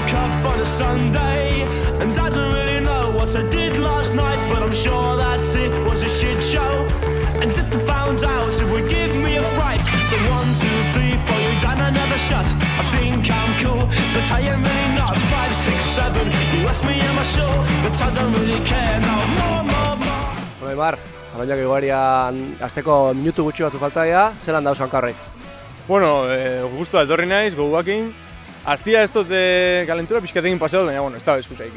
woke up on a Sunday and I don't really know what I did last night, but I'm sure that it was a shit show. And if I found out, it would give me a fright. So 1, 2, 3, 4, you done another shot. I think I'm cool, but I am really not. 5, 6, 7, you ask me am I sure, but I don't really care no more. Bueno, Aimar, Garoñak igorian azteko minutu gutxi batzu falta dira, zelan dauz hankarrek? Bueno, gustu etorri naiz, goguakin. Aztia ez dut kalentura pixkatekin paseot, baina, bueno, ez da bezkuzaik.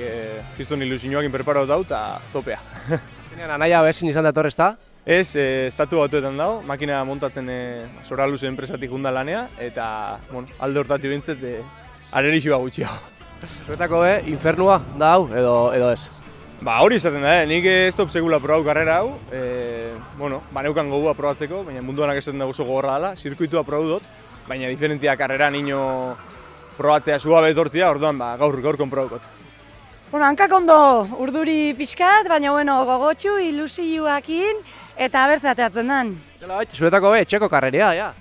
Kriston ilusioakin preparatu dau eta topea. Azkenean anaia bezin izan dator ez da? Ez, estatu batuetan dago, makina montatzen Zora Luze enpresatik jundan lanea, eta, bueno, alde hortatik bintzet, arerixua gutxia. Zuetako infernua da hau edo ez? Ba, hori izaten da, nik ez dut segula probau karrera hau, bueno, baneukan gogua probatzeko, baina munduanak esaten da oso gogorra dela, zirkuitua probau dut, baina diferentia karrera nino probatzea suabe etortzia, orduan ba, gaur konprobaukot. Bueno, hankak ondo urduri pixkat, baina bueno, gogotxu, ilusioakin, eta bertzateatzen den. Zela bait, zuetako txeko karreria, ja.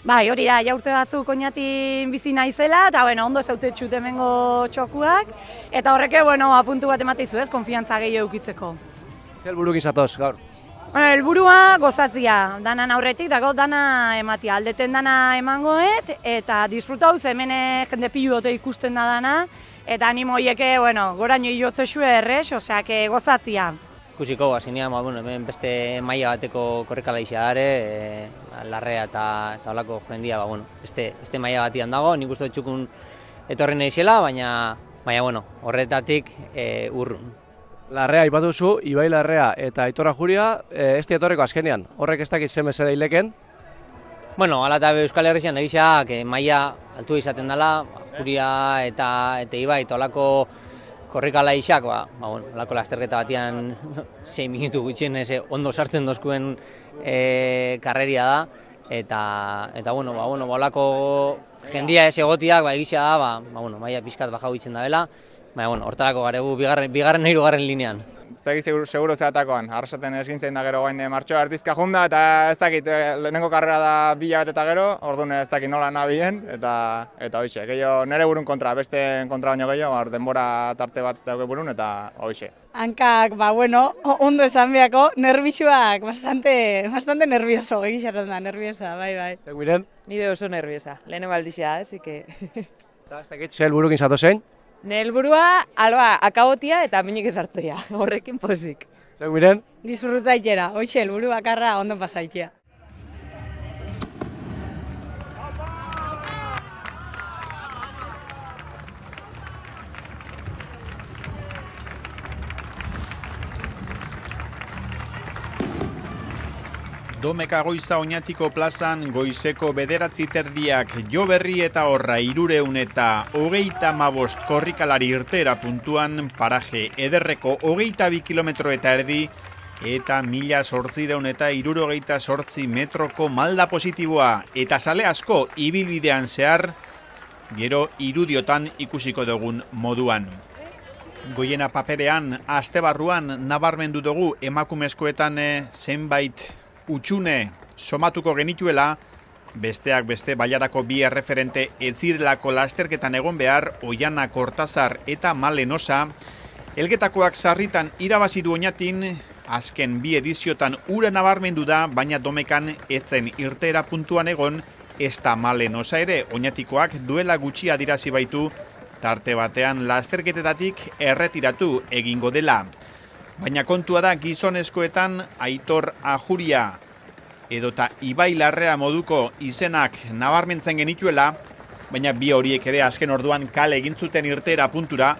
Bai, hori da, ja urte batzuk oinatin bizi naizela, eta bueno, ondo zautzetsut hemengo txokuak, eta horreke, bueno, apuntu bat emateizu ez, konfiantza gehiago eukitzeko. Zer burukin zatoz, gaur? Bueno, helburua gozatzia, danan aurretik, dago dana ematia, aldeten dana emangoet, eta disfrutauz hemen jende pilu dote ikusten da dana, eta animo hieke, bueno, goraino hilotzesue errez, oseak gozatzia. Ikusiko, azinean, bueno, hemen beste maila bateko korrikalaixa dare, larrea eta holako jendia, ba, bueno, beste maila batian dago, nik uste txukun etorri naizela, baina bueno, horretatik urrun. Larrea aipatu duzu, Ibai Larrea eta Aitor Ajuria, ez etorriko azkenean, horrek ez dakit zen mesede hileken? Bueno, ala eta Euskal Herrian egiseak maila altua izaten dela, Ajuria eta Ibai eta holako korrikalaixak, bueno, holako lasterketa batian 6 minutu gutxien ondo sartzen dozkuen karreria da, eta bueno, holako jendia ez egotiak egisa da, bueno, maila pixkat bajau itzen da bela, baina, bueno, hortarako garegu bigarren hirugarren linean. Ez dakit seguro zeatakoan, arrasaten eskintzen da gero gain martxoa artizka junda, eta ez dakit lehenengo karrera da 2 hilabete eta gero, orduan ez dakit nola nabien, eta hoxe, gehiago nire burun kontra, beste kontra baino gehiago, denbora tarte bat dauke burun, eta hoxe. Hankak, bueno, ondo esan behako, nervisuak, bastante nervioso, egixaron da, nerviosa, bai. Zer miren? Nire oso nerviosa, lehenengo aldizia, así que... Eta ez dakit zer burukin zatozein? Nire helburua, akabotia eta minik esartzea, horrekin pozik. Zer miren? Disfrutaitera, hoxe, helburu bakarra ondo pasaitea. Domeka Goiza Oñatiko plazan goizeko 9:30 Jo Berri eta Horra 300 eta 35 korrikalari irteera puntuan paraje ederreko 22 kilometro eta erdi eta 1868 metroko malda positiboa eta sale asko ibilbidean zehar gero irudiotan ikusiko dugun moduan. Goiena paperean astebarruan nabarmendu dugu emakumezkoetan zenbait utxune somatuko genituela, besteak beste bailarako 2 erreferente ez zirelako lasterketan egon behar, Oiana Kortazar eta Malenosa. Elgetakoak sarritan irabazi du Oñatin, azken 2 ediziotan ura nabarmendu da, baina Domekan etzen irteera puntuan egon, ez da Malenosa ere, Oñatikoak duela gutxi adirazi baitu, tarte batean lasterketetatik erretiratu egingo dela. Baina kontua da gizonezkoetan Aitor Ajuria edota Ibai Larrea moduko izenak nabarmentzen genituela, baina 2 horiek ere azken orduan kale egin zuten irteera puntura.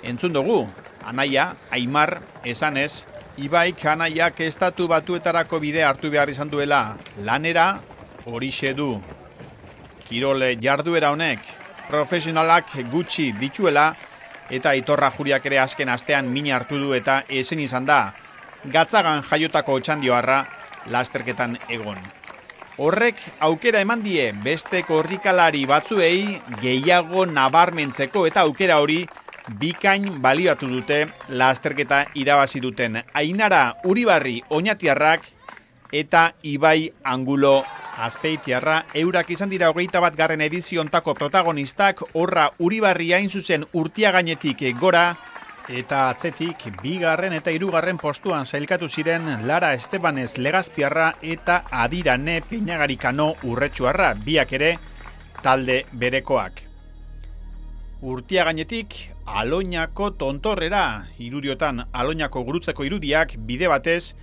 Entzun dugu, anaia, Aimar, esanez, Ibaik anaiak estatu batuetarako bide hartu behar izan duela lanera horixe du. Kirole jarduera honek profesionalak gutxi dituela, eta Aitor Ajuriak ere azken astean min hartu du eta ezin izan da Gatzagan jaiotako Otxandioarra lasterketan egon. Horrek aukera eman die beste korrikalari batzuei gehiago nabarmentzeko eta aukera hori bikain balioatu dute lasterketa irabazi duten Ainara Uribarri Oñatiarrak eta Ibai Angulo Azpeitiarra eurak izan dira 21. edizio hontako protagonistak, horra Uribarri hain zuzen Urtiagainetik gora, eta atzetik 2. eta 3. postuan sailkatu ziren Lara Estebanez Legazpiarra eta Adirane Peñagarikano Urretxuarra, biak ere talde berekoak. Urtiagainetik Aloñako tontorrera, irudiotan Aloñako gurutzeko irudiak bide batez,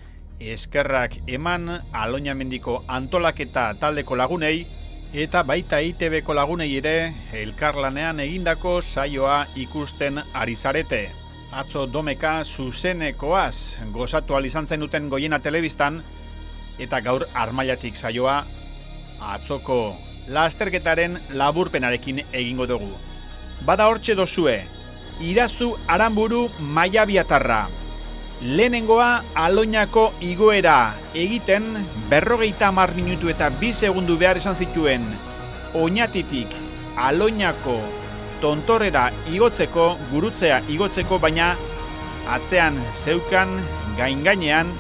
eskerrak eman Aloñamendiko antolaketa taldeko lagunei, eta baita ITBko lagunei ere elkarlanean egindako saioa ikusten ari zarete. Atzo domeka zuzenekoaz gozatu izan zenuten Goiena telebistan, eta gaur Armailatik saioa atzoko lasterketaren laburpenarekin egingo dugu. Bada hortxe dozue, Irazu Aranburu Maiabiatarra. Lehenengoa Aloñako igoera egiten 50 minutu eta 2 segundu behar izan zituen Oñatitik Aloñako tontorrera igotzeko, gurutzea igotzeko, baina atzean zeukan gainean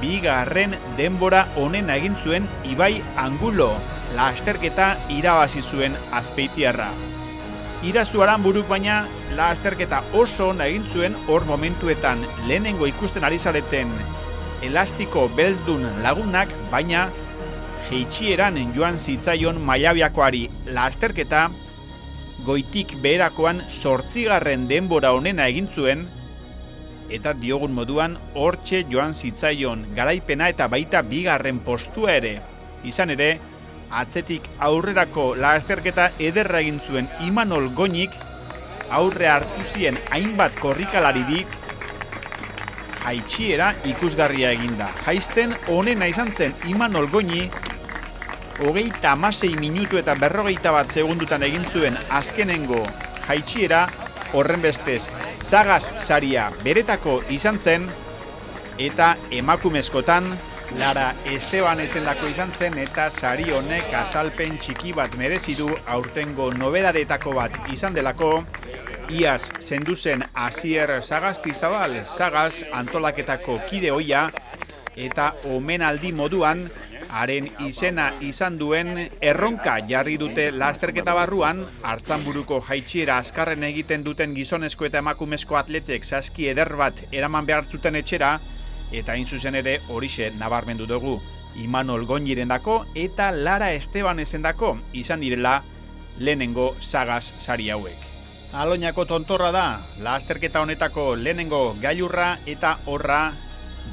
2. denbora onena egin zuen Ibai Angulo, lasterketa irabazi zuen Azpeitiarra. Irazu Aranburuk baina lasterketa oso ona egin zuen hor momentuetan lehenengo ikusten ari zareten elastiko belzdun lagunak, baina jeitxieran joan zitzaion Maiabiakoari lasterketa goitik beherakoan 8. denbora onena egin zuen, eta diogun moduan hortxe joan zitzaion garaipena eta baita 2. postua ere. Izan ere, atzetik aurrerako lasterketa ederra egin zuen Imanol Goñik, aurre hartu zien hainbat korrikalariri, jaitxiera ikusgarria eginda. Jaisten onena izan zen Imanol Goñi, 36 minutu eta 41 segundutan egin zuen azkenengo jaitxiera, horrenbestez Sagaz saria beretako izan zen, eta emakumezkotan Lara Estebanezendako izan zen, eta sari honek azalpen txiki bat merezi du aurtengo nobedadetako bat izan delako. Iaz zendu zen Asier Sagastizabal, Sagaz antolaketako kide ohia, eta omenaldi moduan haren izena izan duen erronka jarri dute lasterketa barruan. Artzanburuko jaitxiera azkarren egiten duten gizonezko eta emakumezko atletek saski eder bat eraman behar zuten etxera, eta hain zuzen ere horixe nabarmendu dugu Imanol Goñirendako eta Lara Estebanezendako izan direla lehenengo Sagaz sari hauek. Aloñako tontorra da lasterketa honetako lehenengo gailurra, eta horra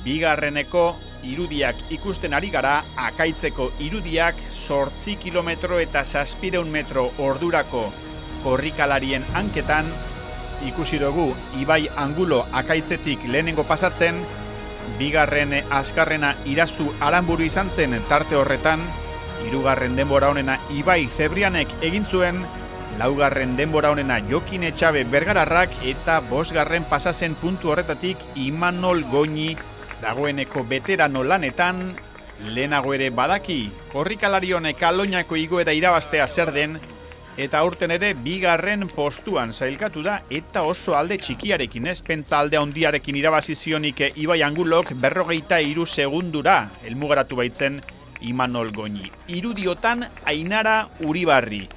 2. irudiak ikusten ari gara, akaitzeko irudiak 8 kilometro eta 700 metro ordurako korrikalarien hanketan. Ikusi dugu Ibai Angulo akaitzetik lehenengo pasatzen, 2. azkarrena Irazu Aranburu izan zen tarte horretan, 3. denbora honena Ibai Zebrianek egin zuen, 4. denbora honena Jokin Etxabe Bergararrak, eta 5. pasazen puntu horretatik Imanol Goñi, dagoeneko veterano lanetan. Lehenago ere badaki korrikalari honek Aloñako igoera irabaztea zer den, eta aurten ere 2. postuan sailkatu da, eta oso alde txikiarekin, ez pentsa alde handiarekin irabazi zionik Ibai Angulok 43 segundura helmugaratu baitzen Imanol Goñi. Irudiotan Ainara Uribarri.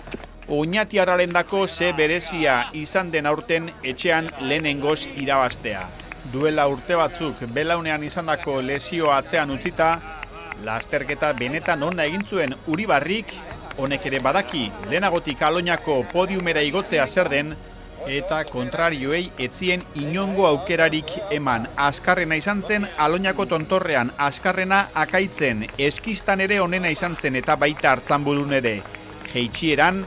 Oñatiarrarendako ze berezia izan den aurten etxean lehenengoz irabaztea. Duela urte batzuk belaunean izandako lesioa atzean utzita, lasterketa benetan ona egin zuen Uribarrik. Honek ere badaki lehenagotik Aloñako podiumera igotzea zer den, eta kontrarioei etzien inongo aukerarik eman. Azkarrena izan zen Aloñako tontorrean, azkarrena akaitzen, eskistan ere onena izan zen, eta baita Artzanburun ere. Jeitxieran,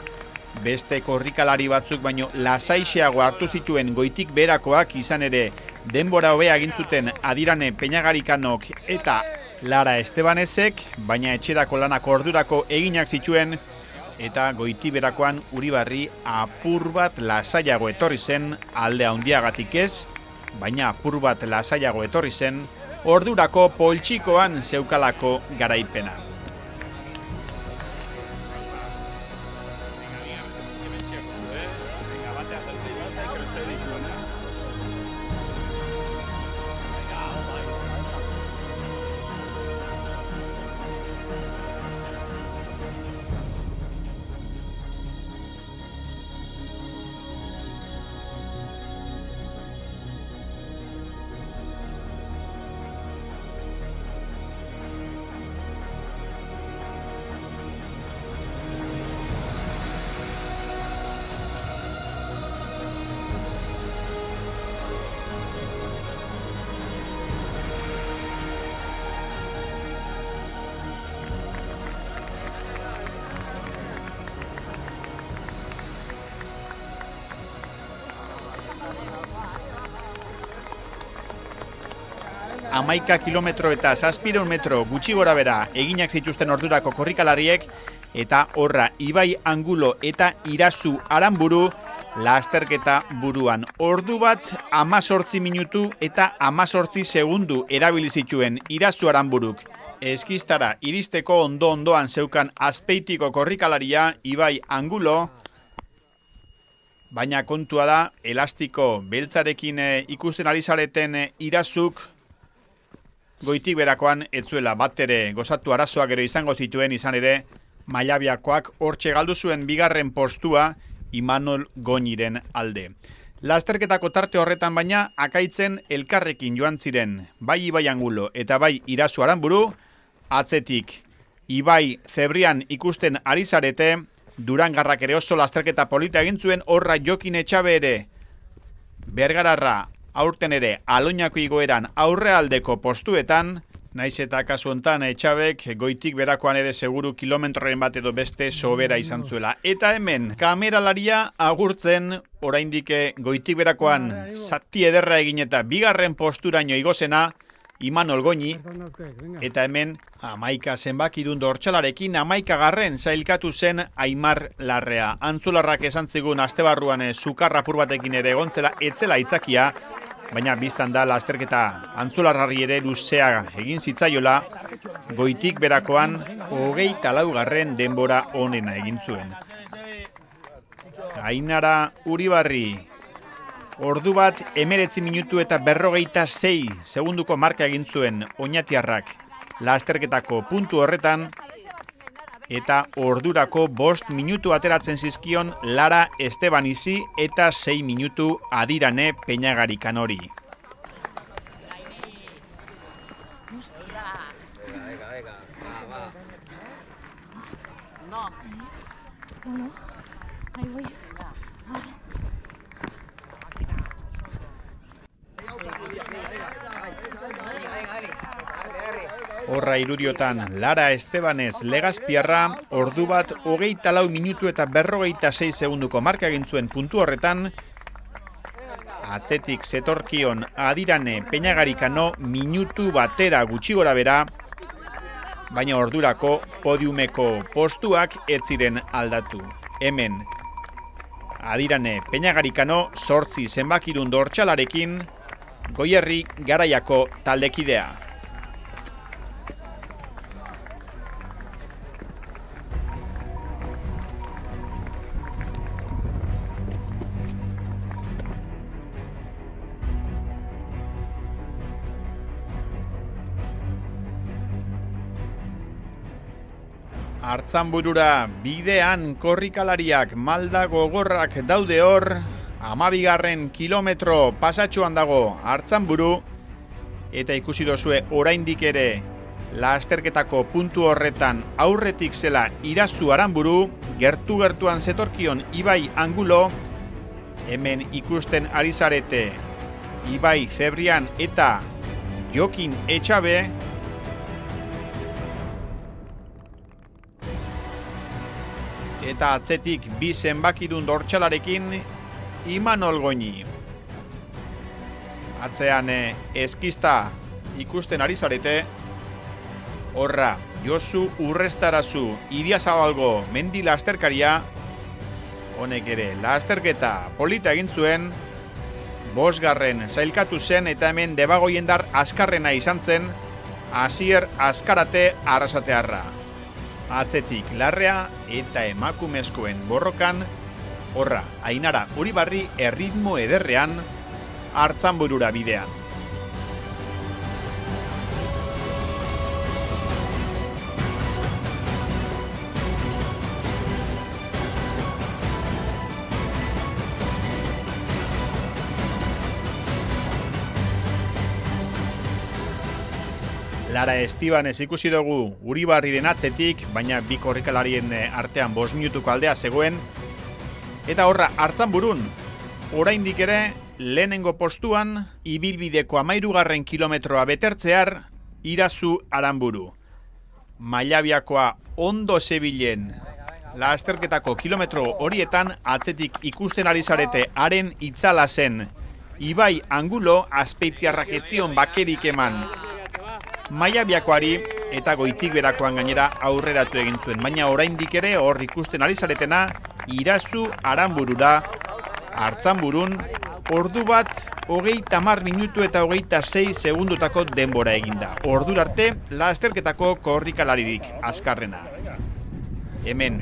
beste korrikalari batzuk baino lasaixeago hartu zituen goitik berakoak, izan ere denbora hobea egin zuten Adirane Peñagarikanok eta Lara Estebanezek, baina etxerako lanak ordurako eginak zituen, eta goiti berakoan Uribarri apur bat lasaiago etorri zen, alde handiagatik ez, baina apur bat lasaiago etorri zen, ordurako poltsikoan zeukalako garaipena. 11 kilometro eta 700 metro gutxi gora bera eginak zituzten ordurako korrikalariek, eta horra Ibai Angulo eta Irazu Aranburu lasterketa buruan. Ordu bat 18 minutu eta 18 segundu erabili zituen Irazu Aranburuk eskistara iristeko ondoan zeukan Azpeitiko korrikalaria Ibai Angulo, baina kontua da, elastiko beltzarekin ikusten ari zareten Irazuk goitik berakoan etzuela batere gozatu arazoak gero izango zituen, izan ere Mailabiakoak hortxe galdu zuen bigarren postua Imanol Goñiren alde. Lasterketako tarte horretan baina akaitzen elkarrekin joan ziren bai Ibai Angulo eta bai Irazu Aranburu, atzetik Ibai Zebrian ikusten ari zarete, Durangarrak ere oso lasterketa polita egin zuen, horra Jokin Etxabe ere Bergararra aurten ere Aloñako igoeran aurrealdeko postuetan, naiz eta kasu hontan Etxabek goitik berakoan ere seguru kilometroren bat edo beste sobera izan zuela. Eta hemen kameralaria agurtzen oraindik goitik berakoan zati ederra egin eta bigarren posturaino igozena Imanol Goñi, eta hemen 11 zenbakidun dortxalarekin 11garren sailkatu zen Aimar Larrea. Antzularrak esan zigun astebarruan sukarrapur batekin ere egontzela etzela aitzakia, baina biztan da lasterketa antzularrari ere luzea egin zitzaiola, goitik berakoan 24garren denbora onena egin zuen. Ainara Uribarri, ordu bat 19 minutu eta 46 segunduko marka egin zuen oñatiarrak lasterketako puntu horretan, eta ordurako 5 minutu ateratzen zizkion Lara Estebanizi eta 6 minutu Adirane Peñagarikanori. Horra Iruriotan Lara Estebanez Legazpiarra ordu bat 24 minutu eta 46 segunduko marka egin zuen puntu horretan, atzetik zetorkion Adirane Peñagarikano minutu batera gutxi gora bera, baina ordurako podiumeko postuak ez ziren aldatu. Hemen Adirane Peñagarikano 8 zenbakidun dortxalarekin, Goierri Garaiako taldekidea. Artzanburura bidean korrikalariak malda gogorrak daude hor, 12garren kilometro pasatxoan dago Artzanburu, eta ikusi dozue oraindik ere lasterketako puntu horretan aurretik zela Irazu Aranburu, gertu-gertuan zetorkion Ibai Angulo, hemen ikusten ari zarete Ibai Zebrian eta Jokin Etxabe, eta atzetik bi zenbakidun dortxalarekin Imanol Goñi. Atzean eskista ikusten ari zarete, horra Josu Urrestarazu Idiazabalgo mendi lasterkaria, honek ere lasterketa polita egin zuen, 5garren sailkatu zen eta hemen Debagoiendar azkarrena izan zen, Asier Azkarate Arrasatearra. Atzetik Larrea eta emakumezkoen borrokan, horra Ainara Uribarri erritmo ederrean Artzanburura bidean. Lara Estibanez ikusi dugu Uribarriren atzetik, baina bi korrikalarien artean 5 minutuko aldea zegoen. Eta horra Artzanburun, oraindik ere lehenengo postuan, ibilbideko 13garren kilometroa betertzear, Irazu Aranburu. Mailabiakoa ondo zebilen lasterketako kilometro horietan, atzetik ikusten ari zarete haren itzala zen Ibai Angulo, Azpeitiarrak ez zion bakerik eman Maiabiakoari eta Goitik Berakoan gainera aurreratu egin zuen, baina oraindik ere hor ikusten ari zaretena Irazu Aranburura Artzanburun ordu bat 30 minutu eta 26 segundutako denbora eginda. Ordura arte lasterketako korrikalaririk azkarrena. Hemen,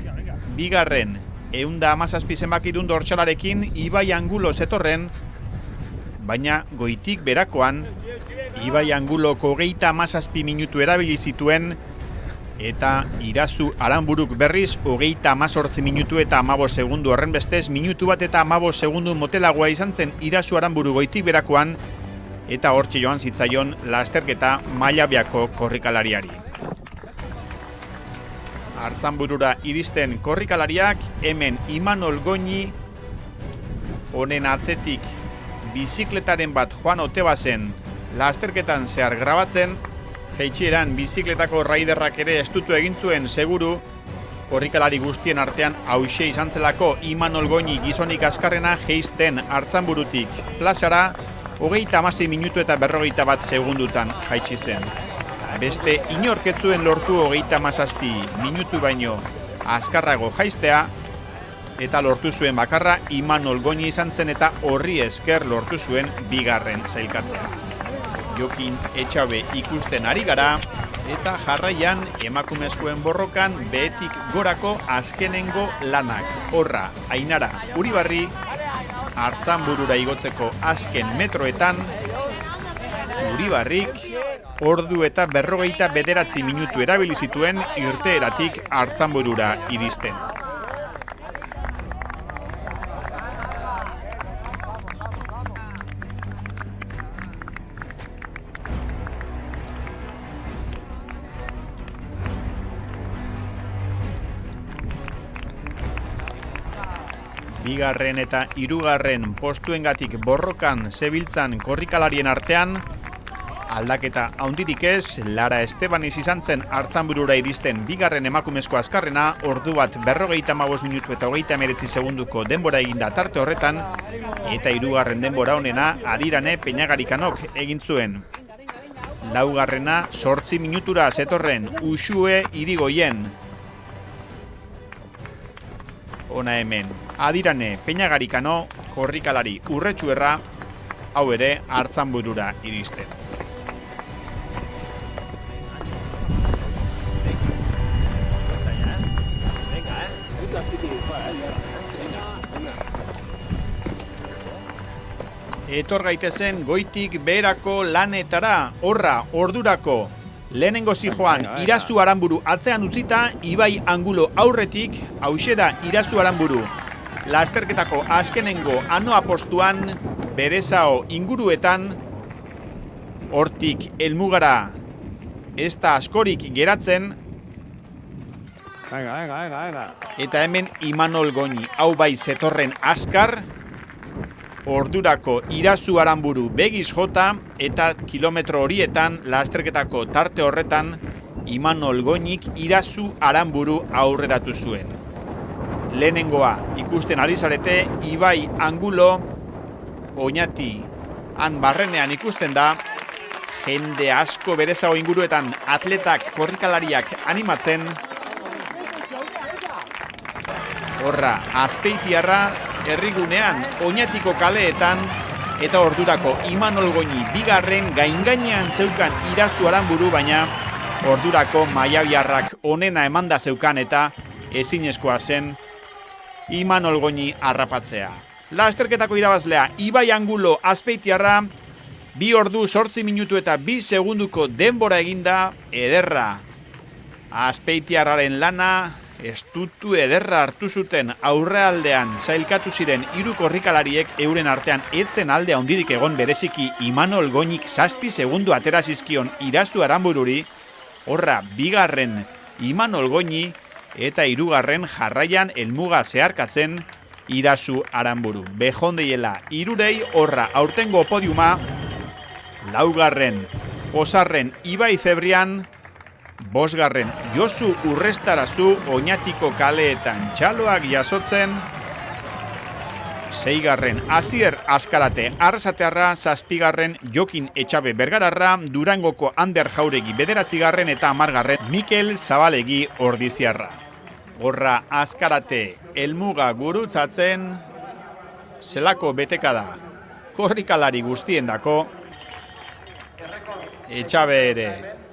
bigarren 117 zenbakidun dortsalarekin Ibai Angulo zetorren, baina Goitik Berakoan Ibai Anguloko 37 minutu erabili zituen eta Irazu Aranburuk berriz 38 minutu eta 15 segundu horrenbestez, minutu bat eta 15 segundu motelagoa izan zen Irazu Aranburu Goitik Berakoan eta hortxe joan zitzaion lasterketa Maiabiako korrikalariari. Artzanburura iristen korrikalariak, hemen Imanol Goñi, honen atzetik bizikletaren bat Juan Otebazen lasterketan zehar grabatzen, jaitsieran bizikletako raiderrak ere estutu egin zuen seguru, korrikalari guztien artean hauxe izan zelako Imanol Goñi gizonik azkarrena jeisten Artzanburutik plazara 36 minutu eta 41 segundutan jaitsi zen. Beste inorketzuen lortu 37 minutu baino azkarrago jaistea, eta lortu zuen bakarra Imanol Goñi izan zen eta horri esker lortu zuen bigarren sailkatzea. Jokin Etxabe ikusten ari gara, eta jarraian emakumezkoen borrokan behetik gorako azkenengo lanak. Horra, Ainara Uribarri, Artzanburura igotzeko azken metroetan, Uribarrik ordu eta 59 minutu erabili zituen irteeratik Artzanburura iristen. Bigarren eta hirugarren postuengatik borrokan zebiltzan korrikalarien artean, aldaketa handirik ez, Lara Estebaniz izan zen Artzanburura iristen bigarren emakumezko azkarrena, ordu bat 55 minutu eta 39 segunduko denbora eginda tarte horretan, eta hirugarren denbora honena Adirane Peñagarikanok egin zuen. Laugarrena 8 minutura zetorren Uxue Irigoyen. Ona hemen, Adirane Peñagarikano, korrikalari Urretxuerra, hau ere Artzanburura iristen. Etor gaitezen Goitik Beherako lanetara, horra, ordurako. Lehenengo zijoan Irazu Aranburu atzean utzita, Ibai Angulo aurretik, hauxe da Irazu Aranburu. Lasterketako azkenengo anoa postuan, Berezao inguruetan, hortik helmugara ez da askorik geratzen, eta hemen Imanol Goñi, hau bai zetorren azkar, ordurako Irazu Aranburu begiz jota, eta kilometro horietan, lasterketako tarte horretan, Imanol Goñik Irazu Aranburu aurreratu zuen. Lehenengoa ikusten ari zarete, Ibai Angulo, Oñati han barrenean ikusten da, jende asko Berezao inguruetan atletak korrikalariak animatzen, horra, Azpeitiarra, herrigunean, Oñatiko kaleetan, eta ordurako Imanol Goñi bigarren gaingainean zeukan Irazu Aranburu, baina ordurako maiabiarrak onena emanda zeukan eta ezinezkoa zen Imanol Goñi harrapatzea. Lasterketako irabazlea Ibai Angulo Azpeitiarra, 2 ordu 8 minutu eta 2 segunduko denbora eginda, ederra. Azpeitiarraren lana estutu ederra hartu zuten, aurrealdean sailkatu ziren 3 korrikalariek, euren artean etzen alde handirik egon bereziki Imanol Goñik 7 segundu atera zizkion Irazu Aranbururi, horra bigarren Imanol Goñi eta hirugarren jarraian helmuga zeharkatzen Irazu Aranburu. Behondeiela hirurei, horra aurtengo podiuma, laugarren Osarren Ibai Zebrian, bosgarren Josu Urrestarazu Oñatiko kaleetan txaloak jasotzen, 6. Asier Azkarate Arrasatearra, 7. Jokin Etxabe Bergararra, Durangoko Ander Jauregi 9. eta 10. Mikel Zabalegi Ordiziarra. Gorra Azkarate helmuga gurutzatzen, zelako betekada korrikalari guztiendako, Etxabe ere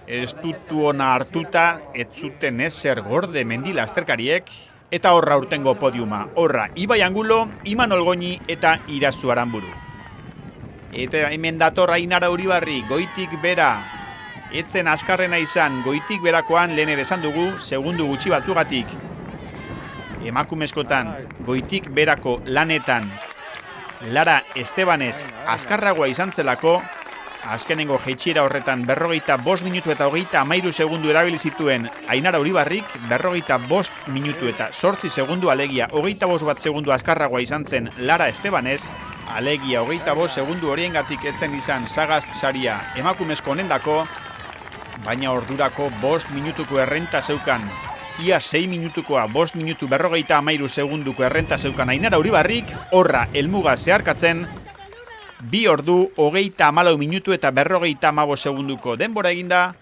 ez dutu ona hartuta, ez zuten ezer gorde mendila azterkariek, eta horra urtengo podiuma, horra Ibai Angulo, Imanol Goñi eta Irazu Aranburu. Eta hemen dator Ainara Uribarri, goitik bera, etzen azkarrena izan, goitik berakoan lehen ere esan dugu, segundu gutxi batzugatik, emakumezkotan, goitik berako lanetan, Lara Estebanez azkarragoa izan zelako, azkenengo jeitxiera horretan 45 minutu eta 33 segundu erabili zituen Ainara Uribarrik, 45 minutu eta 8 segundu, alegia 25 segundu azkarragoa izan zen Lara Estebanez, alegia 25 segundu horiengatik etzen izan sagaz saria emakumezko honendako, baina ordurako 5 minutuko errenta zeukan, ia 6 minutukoa 5 minutu 53 segunduko errenta zeukan Ainara Uribarrik, horra helmuga zeharkatzen, 2 ordu 34 minutu eta 55 segunduko denbora eginda,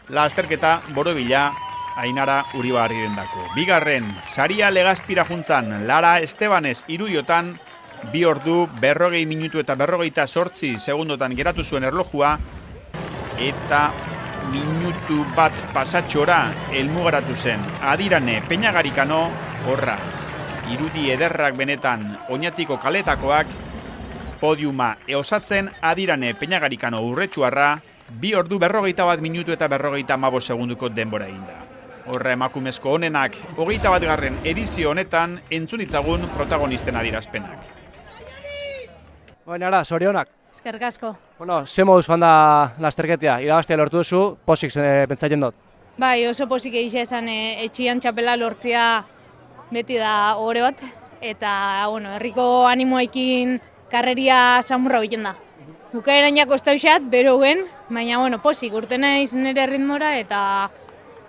lasterketa borobila Ainara Uribarrirendako. 2. saria Legazpira juntzan, Lara Estebanez Irudiotan, 2 ordu 40 minutu eta 58 segundotan geratu zuen erlojua, eta minutu bat pasatxora helmugaratu zen Adirane Peñagarikano, horra irudi ederrak benetan oinatiko kaletakoak, podiuma eosatzen Adirane Peñagarikano Urretxuarra, 2 ordu 41 minutu eta 55 segunduko denbora eginda. Horra emakumezko honenak 21. edizio honetan entzun ditzagun protagonisten adierazpenak. Ainara, sorionak. Eskerrik asko. Bueno, ze moduz fan da lasterketea, irabaztea lortu duzu, posik pentsatzen dut. Bai, oso pozik egitea esan etxian txapela lortzea beti da ohore bat, eta bueno, herriko animoekin karreria samurra egiten da. Bukaerainak ostauxat, bero gen, baina bueno, posik urte naiz nire ritmora eta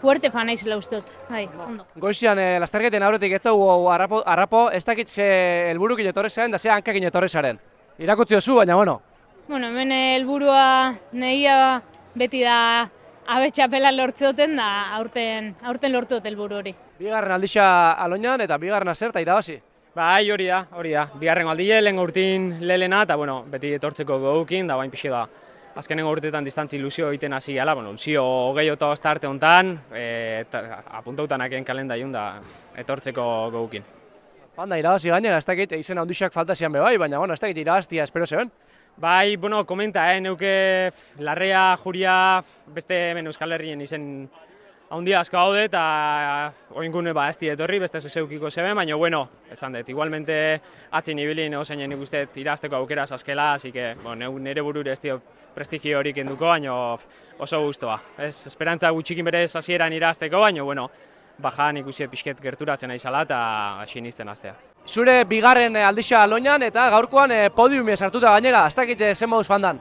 fuerte fan naizela ustot. Bai, ondo. Goizian lasterketen aurretik ez dugu arrapo, ez dakit ze helburukin etorri zaren, da ze hankakin etorri zaren. Irakutzi duzu, baina bueno. Bueno, hemen helburua nahia beti da abetxapela lortzeoten da aurten lortu dut helburu hori. 2. aldixa Aloñan eta 2. zer eta irabazi. Bai, hori da. 2. aldile, lehen urtin lelena, eta bueno, beti etortzeko gogukin, da bain pixi da. Azkenengo urteetan distantzi ilusio egiten hasi gala, bueno, ilusio 28 arte hontan, apuntautan akien kalendaiun da etortzeko gogukin. Banda, irabazi gainera, ez dakit izen handixak falta zian bebai, baina bueno, ez dakit irabaztia espero zeben. Bai, bueno, komenta, neuke Larrea, Juria, beste hemen Euskal Herrien izen handia asko gaude, eta oinkune ez etorri, beste zeukiko zeben, baina bueno, esan dut, igualmente atzin ibili negozeinen nik uste irazteko aukera zaskela, así que bueno, nire burure ez dio prestigio horik enduko, baina oso guztua. Ez, esperantza gutxikin berez hasieran irazteko, baina bueno, bajan ikusi pixket gerturatzen aizala eta hasi nizten astea. Zure 2. aldixa Aloñan eta gaurkoan podiumia sartuta gainera, ez dakit zen moduz fandan.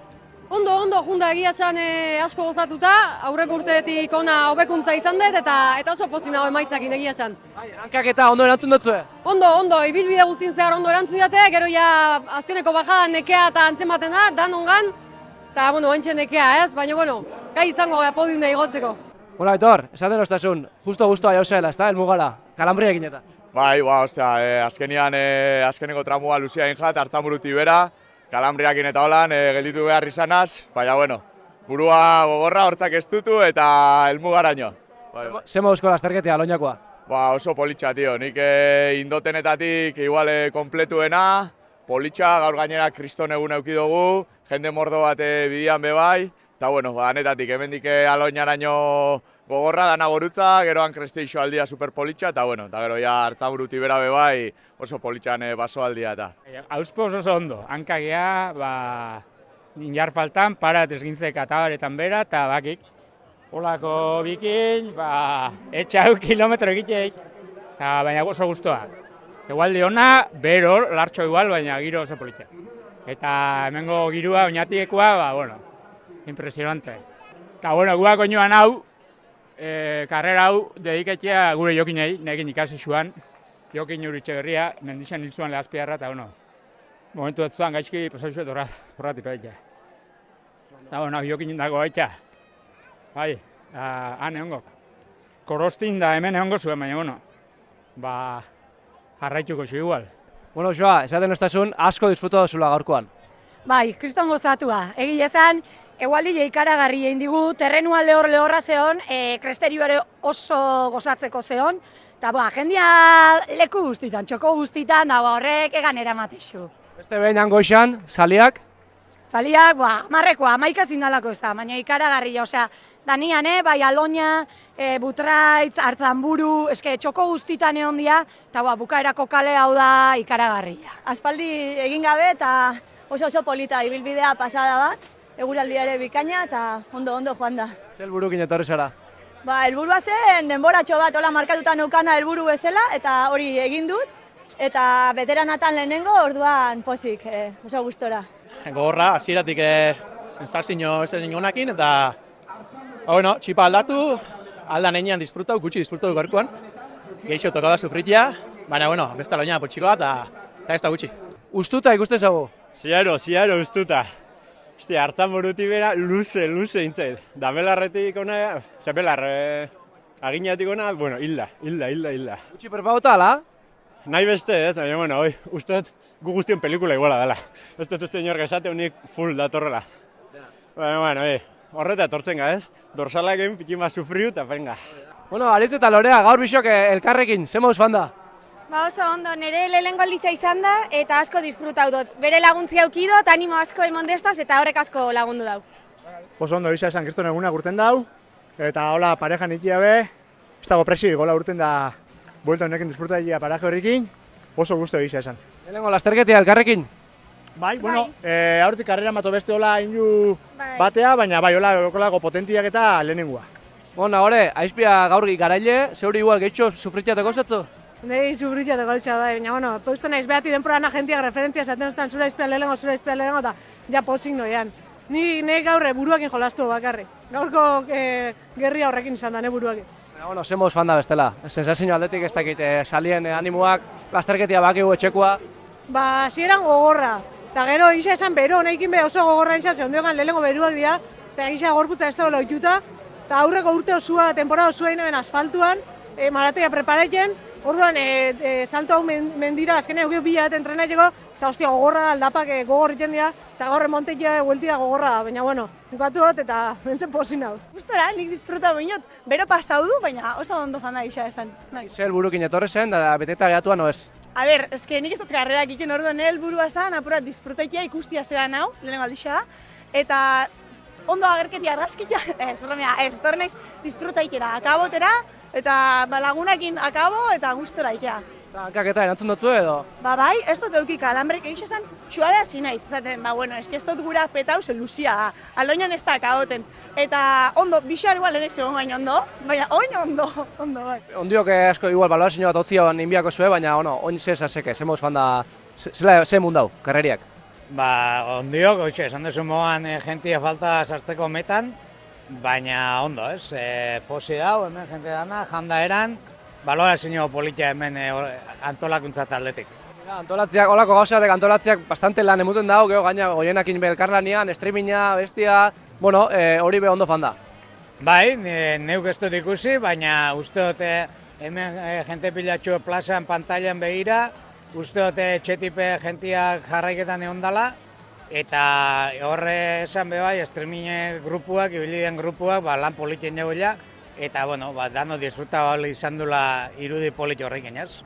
Ondo, junda egia esan asko gozatuta, aurreko urteetik ona hobekuntza izan dut eta oso pozik nago emaitzakin egia esan. Hankak eta ondo erantzun dutzue? Ondo, ibilbide guztien zehar ondo erantzun dute, gero ja azkeneko bajada nekea eta antzematen da, dan ongan, eta bueno, ointxe nekea ez, baina bueno, gai izango gara podiumea igotzeko. Bueno, Aitor, esaten oztasun, justo guztua jauzela, ez da, helmugara, kalambriakin eta. Bai, ostia, azkeneko tramua luzia injat, hartzamburuti bera, kalambriakin eta holan, gelditu behar izanaz, baina bueno, burua gogorra hortzak ez dutu eta helmugaraino. Ze moduzko lasterketea Aloñakoa? Oso politxa, tio, nik indotenetatik igual kompletuena, politxa, gaur gainera kriston egun eduki dugu, jende mordo bat bidian bebai, eta bueno, anetatik, hemendik Aloñaraino gogorra dana gorutza, geroan kresteixo aldia super politxa, eta bueno, eta gero ja hartzaburuti bera bebai oso politxan baso aldia eta. Auspoz oso ondo, hankagea, injar faltan, parat esgintzek atabaretan bera, eta bakik. Olako bikin, etxau kilometro egiteik, baina oso guztua. Egualdi ona, bero, lartxo igual, baina giro oso politxa. Eta hemengo girua, oinatiekoa, bueno, impresionante. Eta bueno, guak oinoan hau, karrera hau dediketzea gure jokinei, nekin ikasi zuan, Jokin Uritxeberria, mendizan hil zuen Legazpiarra, eta bueno, momentu etzuan gaizki prozesu horretik baita. Eta bueno, jokin dago baita. Bai, han egongo. Korostin da hemen egongo zuen, baina bueno, jarraituko zu igual. Bueno, Joa, esaten ostazun, asko disfruta duzula gaurkoan. Bai, kriston gozatua. Egi esan, egualdi ikaragarri egin digu, terrenua lehorra zeon, kresterio ere oso gozatzeko zeon, eta jendia leku guztitan, txoko guztitan, da horrek egan eramatexu. Beste behin angoixan, zaliak? Zaliak, marrekoa, 11 zindalako eza, baina ikaragarri, osea, danian, bai aloina, butraitz, hartzanburu, eske txoko guztitan egon dira, eta bukaerako kale hau da ikaragarria. Aspaldi egin gabe eta oso polita ibilbidea pasada bat, eguraldia ere bikaina eta ondo joan da. Zer helburukin etorri zara? Helburua zen denboratxo bat hola markatuta neukana helburu bezala eta hori egin dut, eta beteranatan lehenengo orduan pozik, oso gustora. Gogorra, hasieratik sensazio esen honekin eta txipa aldatu, aldan enean disfrutau gaurkoan. Geixo tokada sufritia, baina besta loina potxikoa eta ez da gutxi. Ustuta ikuste zago? Ziaro, ustuta. Hartzan buruti bera, luze intzait. Da belarretik ona, aginatik ona, hilda. Gutxi prepauta, ala? Nahi beste ez, baina, uste gu guztion pelikula iguala dela. Ez dut uste inork esate unik full datorrela. Baina, horreta etortzen ga ez, dorsalak egin pikin bat sufriu eta venga. Bueno, Aritz eta Lorea, gaur bisok elkarrekin, ze moduz fan da? Oso ondo, nire lehenengo alditza izan da eta asko disfrutau dut. Bere laguntzia aukidot, animo asko emon destaz eta horrek asko lagundu dau. Oso ondo gisa esan kriston egunak urten dau, eta hola parejan ikia be, ez dago presi, gola urten da buelta honekin disfrutaia paraje horrekin, oso guztu gisa esan. Lehenengo lasterketia elkarrekin? Bai, aurretik karrera mato beste hola inu batea, baina hola potentiak eta lehenengoa. Bona, hore, aizpia gaur garaile, zeuri igual gehitxo sufritiateko zatzo? Nei sufritiateko da, baina, postu naiz behati denporan agentiak referentzia esaten zuten zura izpia lehenengo, eta ja posik noian. Ni gaur buruakin jolastu bakarrik. Gaurko gerria horrekin izan da, buruakin. Bueno, ze moduz fan da bestela. Sensazio aldetik ez dakit, salien animoak, lasterketia bakigu etxekoa. Hasieran gogorra. Eta gero gisa esan bero, nahikin be oso gogorra izan, ze ondoegan lehenengo beruak dira, eta gisa gorputza ez dago loituta, eta aurreko urte osua, temporada osua inoen asfaltuan, maratoia preparatzen, orduan salto hau mendira, azkenean eukio bila bat entrenatzeko, eta hostia gogorra da, aldapak gogor iten dira, eta gaur remontetia hueltia gogorra da, baina bukatu dut eta bentzen pozin hau. Gustora, nik disfruta binot, bero pasau du, baina oso ondo janda gisa esan. Zer helburukin etorri zen, da beteta gehatua no ez? A ber, eske nik ez dut karrerak iken orduan helburua zen, apurat disfrutaikia ikustia zeran hau, lehenengo aldixea da, eta ondo agerketia argazkitia, torre naiz disfrutaikera, akabotera, eta lagunakin akabo eta gustora ikea. Hankak eta erantzun dutu edo? Bai, ez dut eukik alambrek egin esan txuara hasi naiz, esaten, eske ez dut gura petau ze luzia da, aloinan ez da akaboten. Eta ondo, bixar igual ere zegoen baina ondo, baina ondo bai. Ondiok asko igual balorazio bat otzia ninbiako zue, baina oin ze esazeke, ze moduz fan da, ze mundau, karreriak? Ondiok, esan dezu moan jentia falta sartzeko metan, baina ondo ez, posi dau, hemen jente dana, janda eran, balorazio politia hemen antolakuntza taldetik. Antolatziak, holako gauzatek antolatziak bastante lan emuten dago, geho gaina goienakin elkarlanean, streaminga, bestia, hori be ondo fan da. Bai, neuk ez dut ikusi, baina uste dute hemen jente pilatxo plazan pantailan begira, uste dute txetipe jentiak jarraiketan egon dela, eta horre esan bebai, streaming grupuak, ibili den grupuak, lan politien jagoela, eta dano disfruta izan dula irudi polit horrekin, ez?